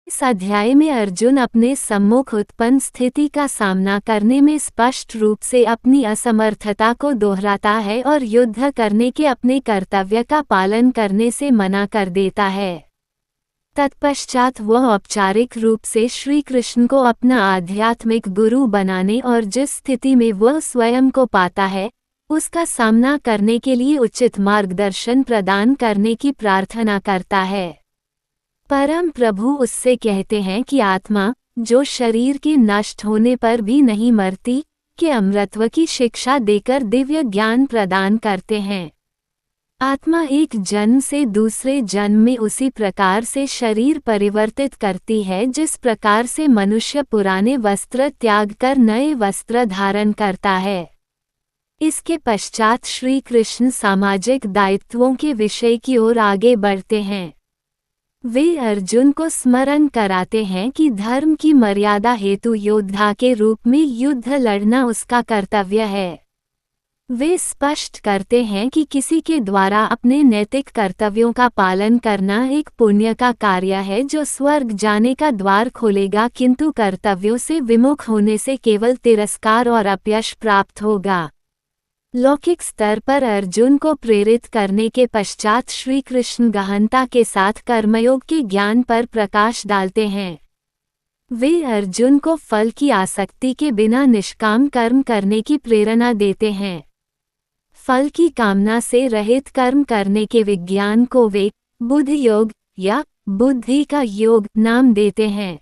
इस अध्याय में अर्जुन अपने सम्मुख उत्पन्न स्थिति का सामना करने में स्पष्ट रूप से अपनी असमर्थता को दोहराता है और युद्ध करने के अपने कर्तव्य का पालन करने से मना कर देता है। तत्पश्चात वह औपचारिक रूप से श्री कृष्ण को अपना आध्यात्मिक गुरु बनाने और जिस स्थिति में वह स्वयं को पाता है उसका सामना करने के लिए उचित मार्गदर्शन प्रदान करने की प्रार्थना करता है। परम प्रभु उससे कहते हैं कि आत्मा, जो शरीर के नष्ट होने पर भी नहीं मरती, के अमरत्व की शिक्षा देकर दिव्य ज्ञान प्रदान करते हैं। आत्मा एक जन्म से दूसरे जन्म में उसी प्रकार से शरीर परिवर्तित करती है जिस प्रकार से मनुष्य पुराने वस्त्र त्याग कर नए वस्त्र धारण करता है। इसके पश्चात श्री कृष्ण सामाजिक दायित्वों के विषय की ओर आगे बढ़ते हैं। वे अर्जुन को स्मरण कराते हैं कि धर्म की मर्यादा हेतु योद्धा के रूप में युद्ध लड़ना उसका कर्तव्य है। वे स्पष्ट करते हैं कि किसी के द्वारा अपने नैतिक कर्तव्यों का पालन करना एक पुण्य का कार्य है जो स्वर्ग जाने का द्वार खोलेगा, किंतु कर्तव्यों से विमुख होने से केवल तिरस्कार और अपयश प्राप्त होगा। लौकिक स्तर पर अर्जुन को प्रेरित करने के पश्चात श्री कृष्ण गहनता के साथ कर्मयोग के ज्ञान पर प्रकाश डालते हैं। वे अर्जुन को फल की आसक्ति के बिना निष्काम कर्म करने की प्रेरणा देते हैं। फल की कामना से रहित कर्म करने के विज्ञान को वे बुद्धि योग या बुद्धि का योग नाम देते हैं।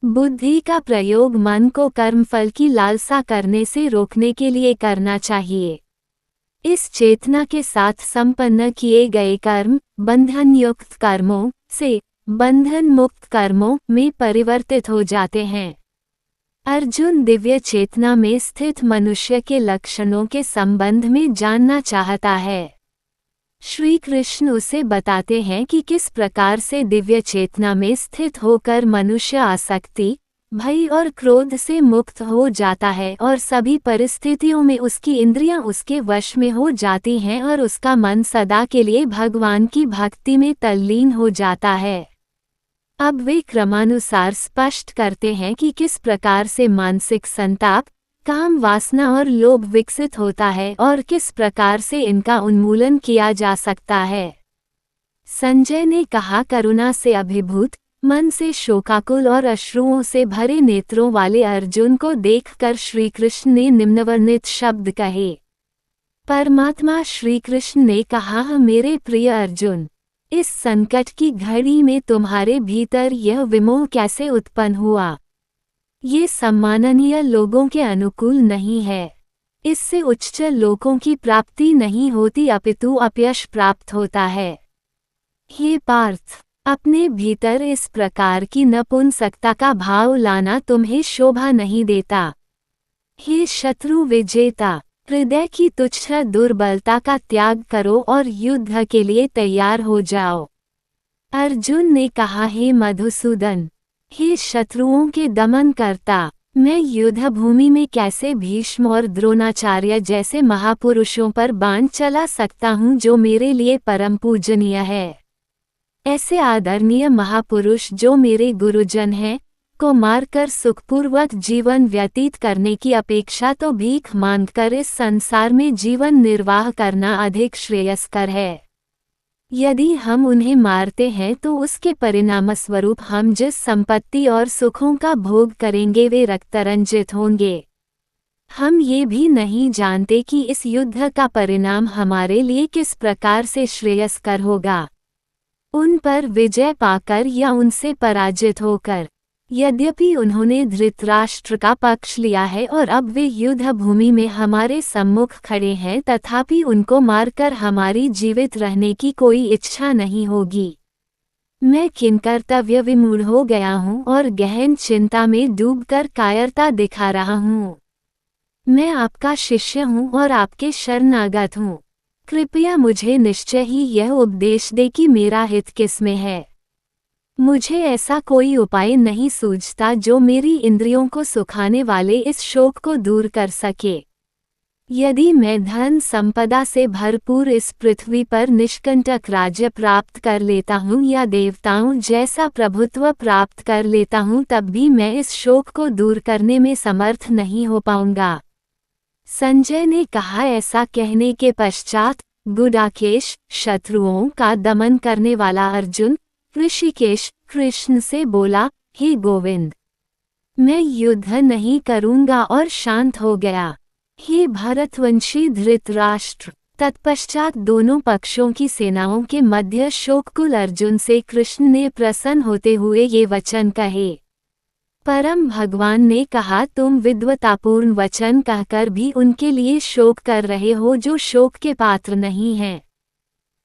बुद्धि का प्रयोग मन को कर्मफल की लालसा करने से रोकने के लिए करना चाहिए। इस चेतना के साथ संपन्न किए गए कर्म बंधन युक्त कर्मों से बंधन मुक्त कर्मों में परिवर्तित हो जाते हैं। अर्जुन दिव्य चेतना में स्थित मनुष्य के लक्षणों के संबंध में जानना चाहता है। श्री कृष्ण उसे बताते हैं कि किस प्रकार से दिव्य चेतना में स्थित होकर मनुष्य आसक्ति, भय और क्रोध से मुक्त हो जाता है और सभी परिस्थितियों में उसकी इंद्रियां उसके वश में हो जाती हैं और उसका मन सदा के लिए भगवान की भक्ति में तल्लीन हो जाता है। अब वे क्रमानुसार स्पष्ट करते हैं कि किस प्रकार से मानसिक संताप, काम वासना और लोभ विकसित होता है और किस प्रकार से इनका उन्मूलन किया जा सकता है। संजय ने कहा, करुणा से अभिभूत, मन से शोकाकुल और अश्रुओं से भरे नेत्रों वाले अर्जुन को देखकर श्री कृष्ण ने निम्नवर्णित शब्द कहे। परमात्मा श्री कृष्ण ने कहा, मेरे प्रिय अर्जुन, इस संकट की घड़ी में तुम्हारे भीतर यह विमोह कैसे उत्पन्न हुआ? ये सम्माननीय लोगों के अनुकूल नहीं है। इससे उच्च लोकों की प्राप्ति नहीं होती अपितु अपयश प्राप्त होता है। हे पार्थ, अपने भीतर इस प्रकार की नपुंसकता का भाव लाना तुम्हें शोभा नहीं देता। हे शत्रु विजेता, हृदय की तुच्छ दुर्बलता का त्याग करो और युद्ध के लिए तैयार हो जाओ। अर्जुन ने कहा, हे मधुसूदन, हे शत्रुओं के दमन करता, मैं युद्ध भूमि में कैसे भीष्म और द्रोणाचार्य जैसे महापुरुषों पर बाण चला सकता हूँ जो मेरे लिए परम पूजनीय है। ऐसे आदरणीय महापुरुष जो मेरे गुरुजन हैं, को मारकर सुखपूर्वक जीवन व्यतीत करने की अपेक्षा तो भीख मांगकर इस संसार में जीवन निर्वाह करना अधिक श्रेयस्कर है। यदि हम उन्हें मारते हैं तो उसके परिणामस्वरूप हम जिस संपत्ति और सुखों का भोग करेंगे वे रक्तरंजित होंगे। हम ये भी नहीं जानते कि इस युद्ध का परिणाम हमारे लिए किस प्रकार से श्रेयस्कर होगा, उन पर विजय पाकर या उनसे पराजित होकर। यद्यपि उन्होंने धृतराष्ट्र का पक्ष लिया है और अब वे युद्ध भूमि में हमारे सम्मुख खड़े हैं, तथापि उनको मारकर हमारी जीवित रहने की कोई इच्छा नहीं होगी। मैं किंकर्तव्य विमूढ़ हो गया हूँ और गहन चिंता में डूबकर कायरता दिखा रहा हूँ। मैं आपका शिष्य हूँ और आपके शरणागत हूँ। कृपया मुझे निश्चय ही यह उपदेश दे कि मेरा हित किसमें है। मुझे ऐसा कोई उपाय नहीं सूझता जो मेरी इंद्रियों को सुखाने वाले इस शोक को दूर कर सके। यदि मैं धन संपदा से भरपूर इस पृथ्वी पर निष्कंटक राज्य प्राप्त कर लेता हूँ या देवताओं जैसा प्रभुत्व प्राप्त कर लेता हूँ, तब भी मैं इस शोक को दूर करने में समर्थ नहीं हो पाऊंगा। संजय ने कहा। ऐसा कहने के पश्चात गुडाकेश, शत्रुओं का दमन करने वाला अर्जुन, ऋषिकेश कृष्ण से बोला, हे गोविंद, मैं युद्ध नहीं करूंगा, और शांत हो गया। हे भरतवंशी धृतराष्ट्र। तत्पश्चात दोनों पक्षों की सेनाओं के मध्य शोककुल अर्जुन से कृष्ण ने प्रसन्न होते हुए ये वचन कहे। परम भगवान ने कहा, तुम विद्वतापूर्ण वचन कहकर भी उनके लिए शोक कर रहे हो जो शोक के पात्र नहीं हैं।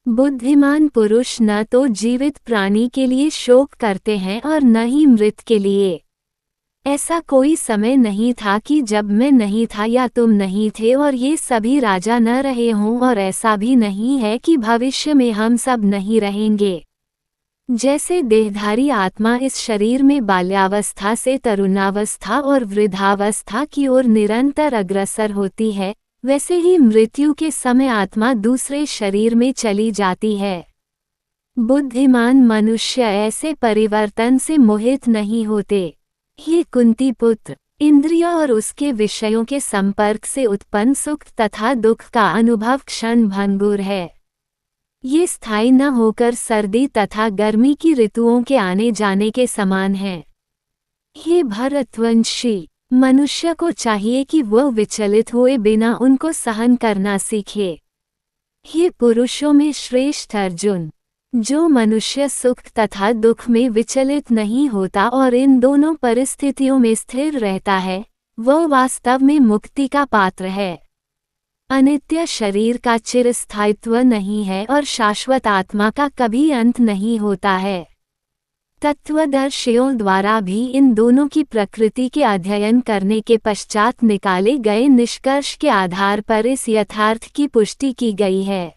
बुद्धिमान पुरुष न तो जीवित प्राणी के लिए शोक करते हैं और न ही मृत के लिए। ऐसा कोई समय नहीं था कि जब मैं नहीं था या तुम नहीं थे और ये सभी राजा न रहे हों, और ऐसा भी नहीं है कि भविष्य में हम सब नहीं रहेंगे। जैसे देहधारी आत्मा इस शरीर में बाल्यावस्था से तरुणावस्था और वृद्धावस्था की ओर निरंतर अग्रसर होती है, वैसे ही मृत्यु के समय आत्मा दूसरे शरीर में चली जाती है। बुद्धिमान मनुष्य ऐसे परिवर्तन से मोहित नहीं होते। ये कुंती पुत्र, इंद्रिय और उसके विषयों के संपर्क से उत्पन्न सुख तथा दुख का अनुभव क्षण भंगुर है। ये स्थायी न होकर सर्दी तथा गर्मी की ऋतुओं के आने जाने के समान है। ये भरतवंशी, मनुष्य को चाहिए कि वह विचलित हुए बिना उनको सहन करना सीखे। ये पुरुषों में श्रेष्ठ अर्जुन, जो मनुष्य सुख तथा दुख में विचलित नहीं होता और इन दोनों परिस्थितियों में स्थिर रहता है, वह वास्तव में मुक्ति का पात्र है। अनित्य शरीर का चिरस्थायित्व नहीं है और शाश्वत आत्मा का कभी अंत नहीं होता है। तत्वदर्शियों द्वारा भी इन दोनों की प्रकृति के अध्ययन करने के पश्चात निकाले गए निष्कर्ष के आधार पर इस यथार्थ की पुष्टि की गई है।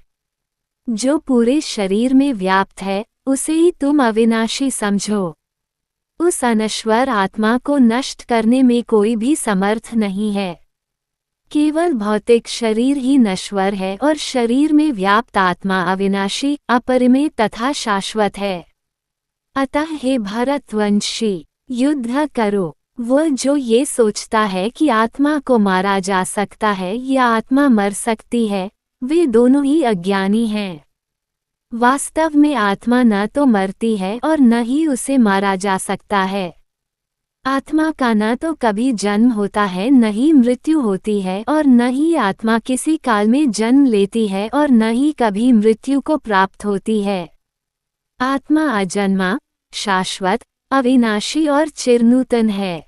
जो पूरे शरीर में व्याप्त है, उसे ही तुम अविनाशी समझो। उस अनश्वर आत्मा को नष्ट करने में कोई भी समर्थ नहीं है। केवल भौतिक शरीर ही नश्वर है और शरीर में व्याप्त आत्मा अविनाशी, अपरिमेय तथा शाश्वत है। अतः हे भरतवंशी, युद्ध करो। वह जो ये सोचता है कि आत्मा को मारा जा सकता है या आत्मा मर सकती है, वे दोनों ही अज्ञानी हैं। वास्तव में आत्मा न तो मरती है और न ही उसे मारा जा सकता है। आत्मा का न तो कभी जन्म होता है, न ही मृत्यु होती है, और न ही आत्मा किसी काल में जन्म लेती है और न ही कभी मृत्यु को प्राप्त होती है। आत्मा अजन्मा, शाश्वत, अविनाशी और चिरनूतन है।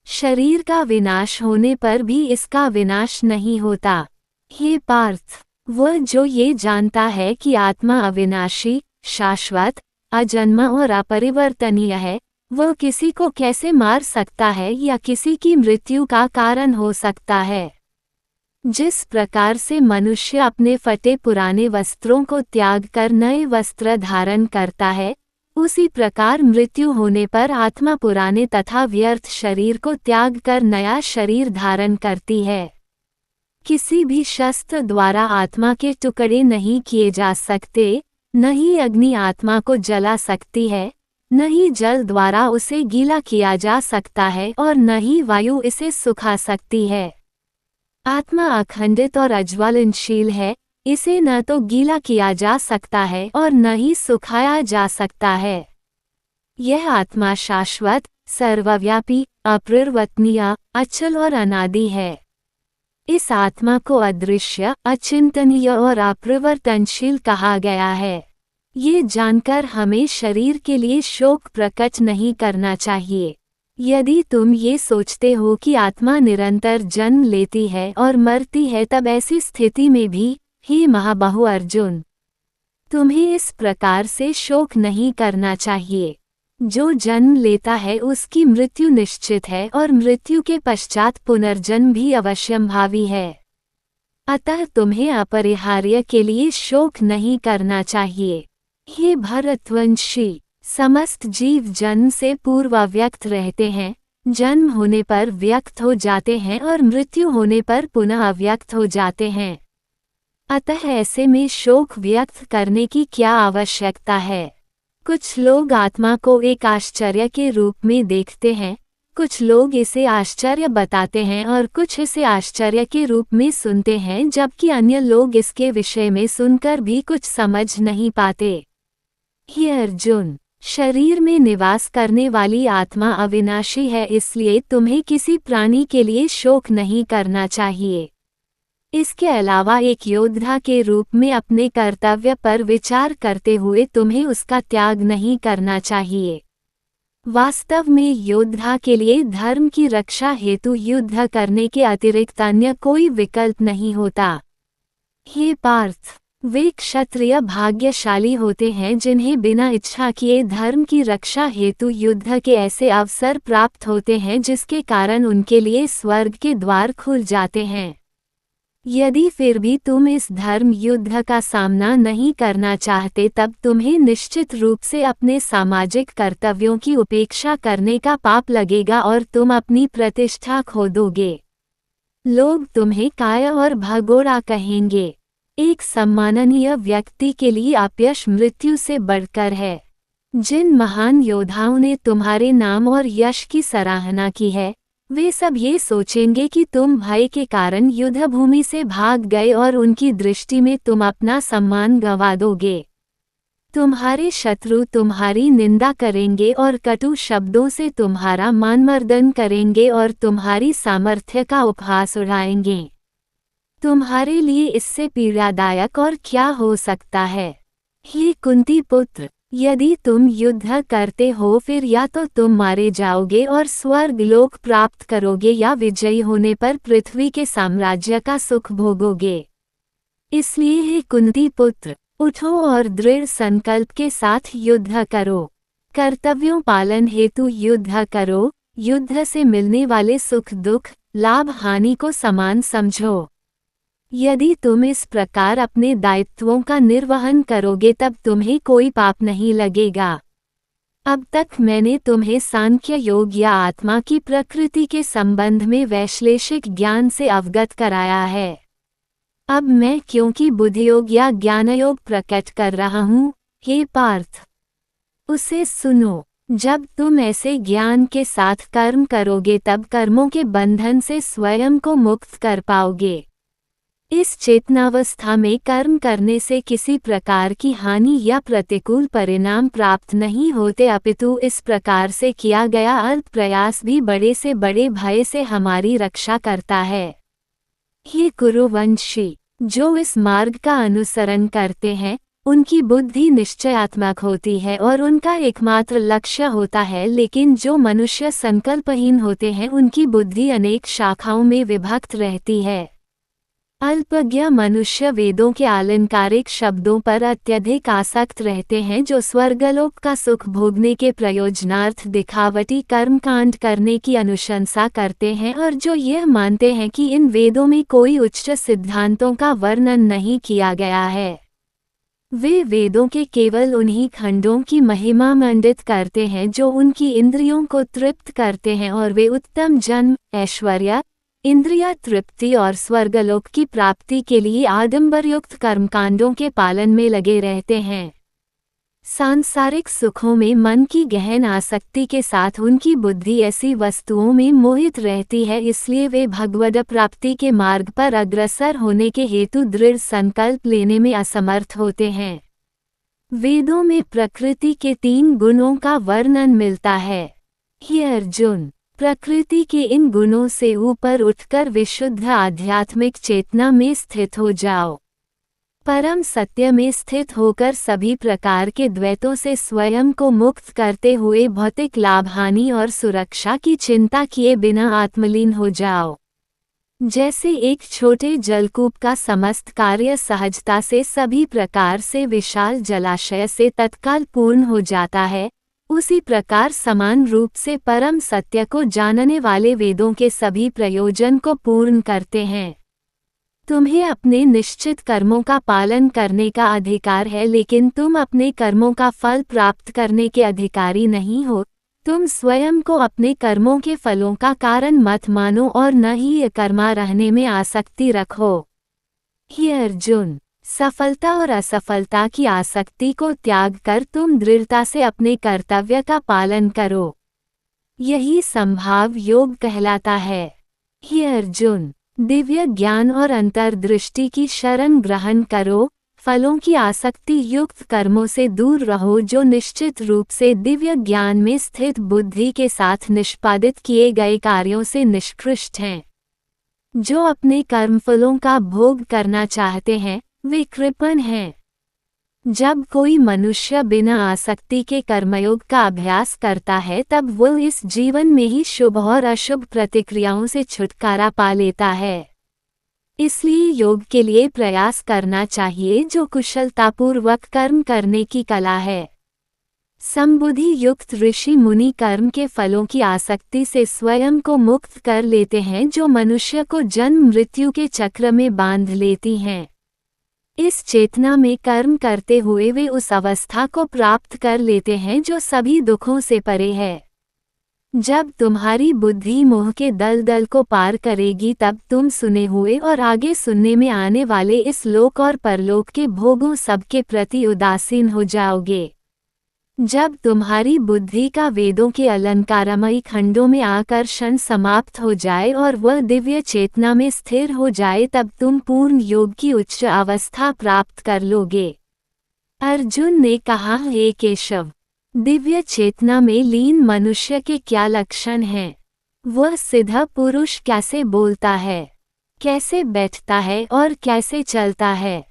शरीर का विनाश होने पर भी इसका विनाश नहीं होता। हे पार्थ, वह जो ये जानता है कि आत्मा अविनाशी, शाश्वत, अजन्मा और अपरिवर्तनीय है, वह किसी को कैसे मार सकता है या किसी की मृत्यु का कारण हो सकता है। जिस प्रकार से मनुष्य अपने फटे पुराने वस्त्रों को त्याग कर नए वस्त्र धारण करता है, उसी प्रकार मृत्यु होने पर आत्मा पुराने तथा व्यर्थ शरीर को त्याग कर नया शरीर धारण करती है। किसी भी शस्त्र द्वारा आत्मा के टुकड़े नहीं किए जा सकते, न ही अग्नि आत्मा को जला सकती है, न ही जल द्वारा उसे गीला किया जा सकता है और न ही वायु इसे सुखा सकती है। आत्मा अखंडित और अज्वलनशील है, इसे न तो गीला किया जा सकता है और न ही सुखाया जा सकता है। यह आत्मा शाश्वत, सर्वव्यापी, अपरिवर्तनीय, अचल और अनादि है। इस आत्मा को अदृश्य, अचिंतनीय और अपरिवर्तनशील कहा गया है। ये जानकर हमें शरीर के लिए शोक प्रकट नहीं करना चाहिए। यदि तुम ये सोचते हो कि आत्मा निरंतर जन्म लेती है और मरती है, तब ऐसी स्थिति में भी, हे महाबाहु अर्जुन, तुम्हें इस प्रकार से शोक नहीं करना चाहिए। जो जन्म लेता है उसकी मृत्यु निश्चित है और मृत्यु के पश्चात पुनर्जन्म भी अवश्यंभावी है। अतः तुम्हें अपरिहार्य के लिए शोक नहीं करना चाहिए। हे भरतवंशी, समस्त जीव जन्म से पूर्व अव्यक्त रहते हैं, जन्म होने पर व्यक्त हो जाते हैं और मृत्यु होने पर पुनः अव्यक्त हो जाते हैं। अतः ऐसे में शोक व्यक्त करने की क्या आवश्यकता है। कुछ लोग आत्मा को एक आश्चर्य के रूप में देखते हैं, कुछ लोग इसे आश्चर्य बताते हैं और कुछ इसे आश्चर्य के रूप में सुनते हैं, जबकि अन्य लोग इसके विषय में सुनकर भी कुछ समझ नहीं पाते। हे अर्जुन, शरीर में निवास करने वाली आत्मा अविनाशी है, इसलिए तुम्हें किसी प्राणी के लिए शोक नहीं करना चाहिए। इसके अलावा एक योद्धा के रूप में अपने कर्तव्य पर विचार करते हुए तुम्हें उसका त्याग नहीं करना चाहिए। वास्तव में योद्धा के लिए धर्म की रक्षा हेतु युद्ध करने के अतिरिक्त अन्य कोई विकल्प नहीं होता। हे पार्थ, वे क्षत्रिय भाग्यशाली होते हैं जिन्हें बिना इच्छा किए धर्म की रक्षा हेतु युद्ध के ऐसे अवसर प्राप्त होते हैं जिसके कारण उनके लिए स्वर्ग के द्वार खुल जाते हैं। यदि फिर भी तुम इस धर्म युद्ध का सामना नहीं करना चाहते, तब तुम्हें निश्चित रूप से अपने सामाजिक कर्तव्यों की उपेक्षा करने का पाप लगेगा और तुम अपनी प्रतिष्ठा खो दोगे। लोग तुम्हें काया और भगोड़ा कहेंगे। एक सम्माननीय व्यक्ति के लिए अपयश मृत्यु से बढ़कर है। जिन महान योद्धाओं ने तुम्हारे नाम और यश की सराहना की है, वे सब ये सोचेंगे कि तुम भय के कारण युद्ध भूमि से भाग गए और उनकी दृष्टि में तुम अपना सम्मान गंवा दोगे। तुम्हारे शत्रु तुम्हारी निंदा करेंगे और कटु शब्दों से तुम्हारा मानमर्दन करेंगे और तुम्हारी सामर्थ्य का उपहास उड़ाएंगे। तुम्हारे लिए इससे पीड़ादायक और क्या हो सकता है। हे कुंती पुत्र, यदि तुम युद्ध करते हो, फिर या तो तुम मारे जाओगे और स्वर्ग लोक प्राप्त करोगे, या विजयी होने पर पृथ्वी के साम्राज्य का सुख भोगोगे। इसलिए हे कुंती पुत्र, उठो और दृढ़ संकल्प के साथ युद्ध करो। कर्तव्यों पालन हेतु युद्ध करो। युद्ध से मिलने वाले सुख दुख, लाभ हानि को समान समझो। यदि तुम इस प्रकार अपने दायित्वों का निर्वहन करोगे, तब तुम्हें कोई पाप नहीं लगेगा। अब तक मैंने तुम्हें सांख्य योग या आत्मा की प्रकृति के संबंध में वैश्लेषिक ज्ञान से अवगत कराया है। अब मैं क्योंकि बुद्धियोग या ज्ञानयोग प्रकट कर रहा हूँ, हे पार्थ, उसे सुनो। जब तुम ऐसे ज्ञान के साथ कर्म करोगे, तब कर्मों के बंधन से स्वयं को मुक्त कर पाओगे। इस चेतनावस्था में कर्म करने से किसी प्रकार की हानि या प्रतिकूल परिणाम प्राप्त नहीं होते, अपितु इस प्रकार से किया गया अल्प प्रयास भी बड़े से बड़े भय से हमारी रक्षा करता है। ये कुरुवंशी, जो इस मार्ग का अनुसरण करते हैं, उनकी बुद्धि निश्चयात्मक होती है और उनका एकमात्र लक्ष्य होता है, लेकिन जो मनुष्य संकल्पहीन होते हैं, उनकी बुद्धि अनेक शाखाओं में विभक्त रहती है। अल्पज्ञ मनुष्य वेदों के आलंकारिक शब्दों पर अत्यधिक आसक्त रहते हैं, जो स्वर्गलोक का सुख भोगने के प्रयोजनार्थ दिखावटी कर्मकांड करने की अनुशंसा करते हैं और जो यह मानते हैं कि इन वेदों में कोई उच्च सिद्धांतों का वर्णन नहीं किया गया है। वे वेदों के केवल उन्हीं खंडों की महिमा मंडित करते हैं जो उनकी इंद्रियों को तृप्त करते हैं, और वे उत्तम जन्म, ऐश्वर्य, इंद्रिया तृप्ति और स्वर्गलोक की प्राप्ति के लिए आडंबरयुक्त कर्मकांडों के पालन में लगे रहते हैं। सांसारिक सुखों में मन की गहन आसक्ति के साथ उनकी बुद्धि ऐसी वस्तुओं में मोहित रहती है, इसलिए वे भगवद प्राप्ति के मार्ग पर अग्रसर होने के हेतु दृढ़ संकल्प लेने में असमर्थ होते हैं। वेदों में प्रकृति के 3 गुणों का वर्णन मिलता है। हे अर्जुन, प्रकृति के इन गुणों से ऊपर उठकर विशुद्ध आध्यात्मिक चेतना में स्थित हो जाओ। परम सत्य में स्थित होकर सभी प्रकार के द्वैतों से स्वयं को मुक्त करते हुए भौतिक लाभ हानि और सुरक्षा की चिंता किए बिना आत्मलीन हो जाओ। जैसे एक छोटे जलकूप का समस्त कार्य सहजता से सभी प्रकार से विशाल जलाशय से तत्काल पूर्ण हो जाता है, उसी प्रकार समान रूप से परम सत्य को जानने वाले वेदों के सभी प्रयोजन को पूर्ण करते हैं। तुम्हें अपने निश्चित कर्मों का पालन करने का अधिकार है, लेकिन तुम अपने कर्मों का फल प्राप्त करने के अधिकारी नहीं हो। तुम स्वयं को अपने कर्मों के फलों का कारण मत मानो और न ही अकर्मा रहने में आसक्ति रखो। हे अर्जुन, सफलता और असफलता की आसक्ति को त्याग कर तुम दृढ़ता से अपने कर्तव्य का पालन करो। यही संभाव योग कहलाता है। हे अर्जुन, दिव्य ज्ञान और अंतर्दृष्टि की शरण ग्रहण करो, फलों की आसक्ति युक्त कर्मों से दूर रहो जो निश्चित रूप से दिव्य ज्ञान में स्थित बुद्धि के साथ निष्पादित किए गए कार्यों से निष्कृष्ट हैं। जो अपने कर्मफलों का भोग करना चाहते हैं वे कृपण हैं। जब कोई मनुष्य बिना आसक्ति के कर्मयोग का अभ्यास करता है तब वो इस जीवन में ही शुभ और अशुभ प्रतिक्रियाओं से छुटकारा पा लेता है। इसलिए योग के लिए प्रयास करना चाहिए जो कुशलतापूर्वक कर्म करने की कला है। समबुद्धि युक्त ऋषि मुनि कर्म के फलों की आसक्ति से स्वयं को मुक्त कर लेते हैं जो मनुष्य को जन्म मृत्यु के चक्र में बांध लेती हैं। इस चेतना में कर्म करते हुए वे उस अवस्था को प्राप्त कर लेते हैं जो सभी दुखों से परे है। जब तुम्हारी बुद्धि मोह के दलदल को पार करेगी तब तुम सुने हुए और आगे सुनने में आने वाले इस लोक और परलोक के भोगों सबके प्रति उदासीन हो जाओगे। जब तुम्हारी बुद्धि का वेदों के अलंकारमयी खंडों में आकर्षण समाप्त हो जाए और वह दिव्य चेतना में स्थिर हो जाए तब तुम पूर्ण योग की उच्च अवस्था प्राप्त कर लोगे। अर्जुन ने कहा, हे केशव, दिव्य चेतना में लीन मनुष्य के क्या लक्षण हैं? वह सिद्ध पुरुष कैसे बोलता है, कैसे बैठता है और कैसे चलता है?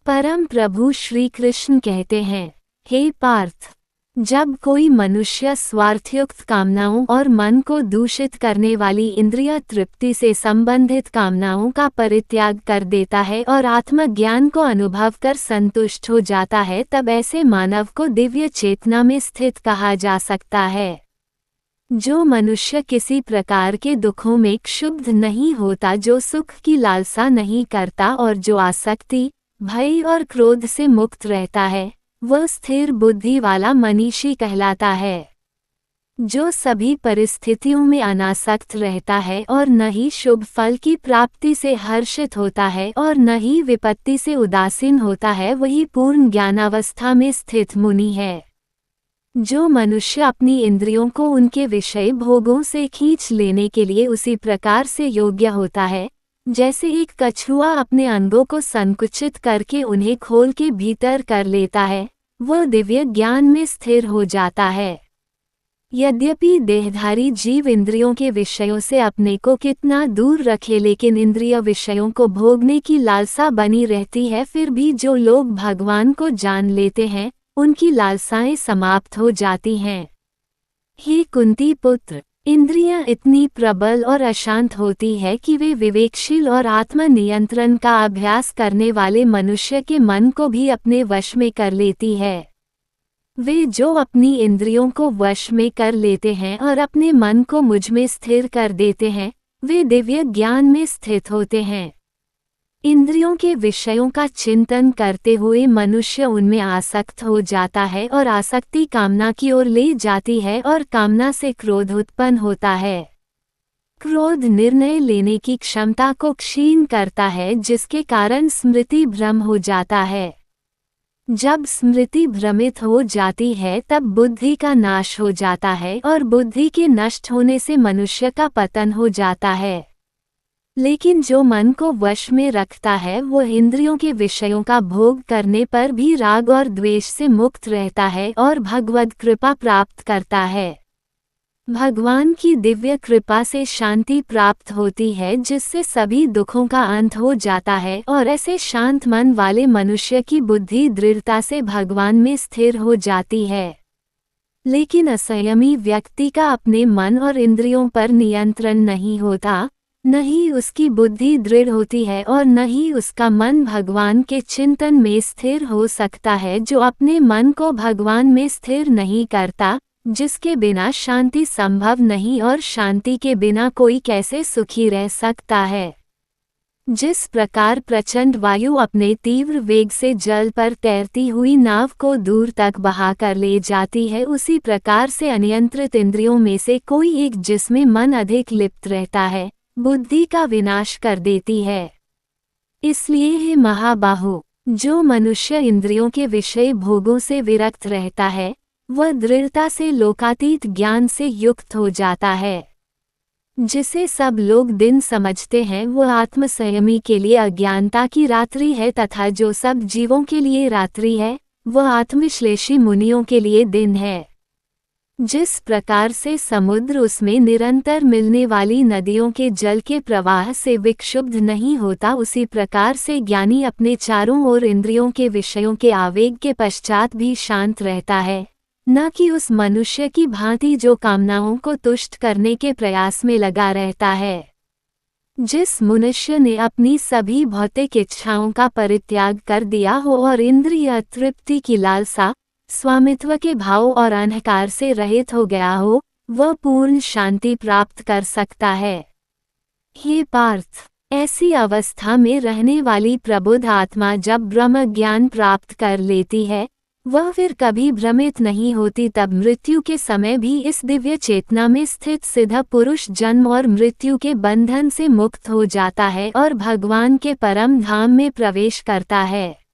परम प्रभु श्री कृष्ण कहते हैं, हे पार्थ, जब कोई मनुष्य स्वार्थयुक्त कामनाओं और मन को दूषित करने वाली इंद्रिय तृप्ति से संबंधित कामनाओं का परित्याग कर देता है और आत्मज्ञान को अनुभव कर संतुष्ट हो जाता है तब ऐसे मानव को दिव्य चेतना में स्थित कहा जा सकता है। जो मनुष्य किसी प्रकार के दुखों में क्षुब्ध नहीं होता, जो सुख की लालसा नहीं करता और जो आसक्ति, भय और क्रोध से मुक्त रहता है, वह स्थिर बुद्धि वाला मनीषी कहलाता है। जो सभी परिस्थितियों में अनासक्त रहता है और न ही शुभ फल की प्राप्ति से हर्षित होता है और न ही विपत्ति से उदासीन होता है, वही पूर्ण ज्ञानावस्था में स्थित मुनि है। जो मनुष्य अपनी इंद्रियों को उनके विषय भोगों से खींच लेने के लिए उसी प्रकार से योग्य होता है जैसे एक कछुआ अपने अंगों को संकुचित करके उन्हें खोल के भीतर कर लेता है, वह दिव्य ज्ञान में स्थिर हो जाता है। यद्यपि देहधारी जीव इंद्रियों के विषयों से अपने को कितना दूर रखे लेकिन इंद्रिय विषयों को भोगने की लालसा बनी रहती है, फिर भी जो लोग भगवान को जान लेते हैं उनकी लालसाएं समाप्त हो जाती हैं। हे कुंती पुत्र, इंद्रियां इतनी प्रबल और अशांत होती है कि वे विवेकशील और आत्म नियंत्रण का अभ्यास करने वाले मनुष्य के मन को भी अपने वश में कर लेती है। वे जो अपनी इंद्रियों को वश में कर लेते हैं और अपने मन को मुझ में स्थिर कर देते हैं, वे दिव्य ज्ञान में स्थित होते हैं। इंद्रियों के विषयों का चिंतन करते हुए मनुष्य उनमें आसक्त हो जाता है और आसक्ति कामना की ओर ले जाती है और कामना से क्रोध उत्पन्न होता है। क्रोध निर्णय लेने की क्षमता को क्षीण करता है जिसके कारण स्मृति भ्रम हो जाता है। जब स्मृति भ्रमित हो जाती है तब बुद्धि का नाश हो जाता है और बुद्धि के नष्ट होने से मनुष्य का पतन हो जाता है। लेकिन जो मन को वश में रखता है वो इंद्रियों के विषयों का भोग करने पर भी राग और द्वेष से मुक्त रहता है और भगवद कृपा प्राप्त करता है। भगवान की दिव्य कृपा से शांति प्राप्त होती है जिससे सभी दुखों का अंत हो जाता है और ऐसे शांत मन वाले मनुष्य की बुद्धि दृढ़ता से भगवान में स्थिर हो जाती है। लेकिन असंयमी व्यक्ति का अपने मन और इंद्रियों पर नियंत्रण नहीं होता, न ही उसकी बुद्धि दृढ़ होती है और न ही उसका मन भगवान के चिंतन में स्थिर हो सकता है। जो अपने मन को भगवान में स्थिर नहीं करता, जिसके बिना शांति संभव नहीं और शांति के बिना कोई कैसे सुखी रह सकता है। जिस प्रकार प्रचंड वायु अपने तीव्र वेग से जल पर तैरती हुई नाव को दूर तक बहाकर ले जाती है, उसी प्रकार से अनियंत्रित इंद्रियों में से कोई एक जिसमें मन अधिक लिप्त रहता है, बुद्धि का विनाश कर देती है। इसलिए हे महाबाहो, जो मनुष्य इंद्रियों के विषय भोगों से विरक्त रहता है, वह दृढ़ता से लोकातीत ज्ञान से युक्त हो जाता है। जिसे सब लोग दिन समझते हैं वह आत्मसंयमी के लिए अज्ञानता की रात्रि है, तथा जो सब जीवों के लिए रात्रि है वह आत्मविश्लेषी मुनियों के लिए दिन है। जिस प्रकार से समुद्र उसमें निरंतर मिलने वाली नदियों के जल के प्रवाह से विक्षुब्ध नहीं होता, उसी प्रकार से ज्ञानी अपने चारों ओर इंद्रियों के विषयों के आवेग के पश्चात भी शांत रहता है, न कि उस मनुष्य की भांति जो कामनाओं को तुष्ट करने के प्रयास में लगा रहता है। जिस मनुष्य ने अपनी सभी भौतिक इच्छाओं का परित्याग कर दिया हो और इंद्रिय तृप्ति की लालसा, स्वामित्व के भाव और अहंकार से रहित हो गया हो, वह पूर्ण शांति प्राप्त कर सकता है। हे पार्थ, ऐसी अवस्था में रहने वाली प्रबुद्ध आत्मा जब ब्रह्म ज्ञान प्राप्त कर लेती है, वह फिर कभी भ्रमित नहीं होती। तब मृत्यु के समय भी इस दिव्य चेतना में स्थित सिद्ध पुरुष जन्म और मृत्यु के बंधन से मुक्त हो जाता है और भगवान के परम धाम में प्रवेश करता है।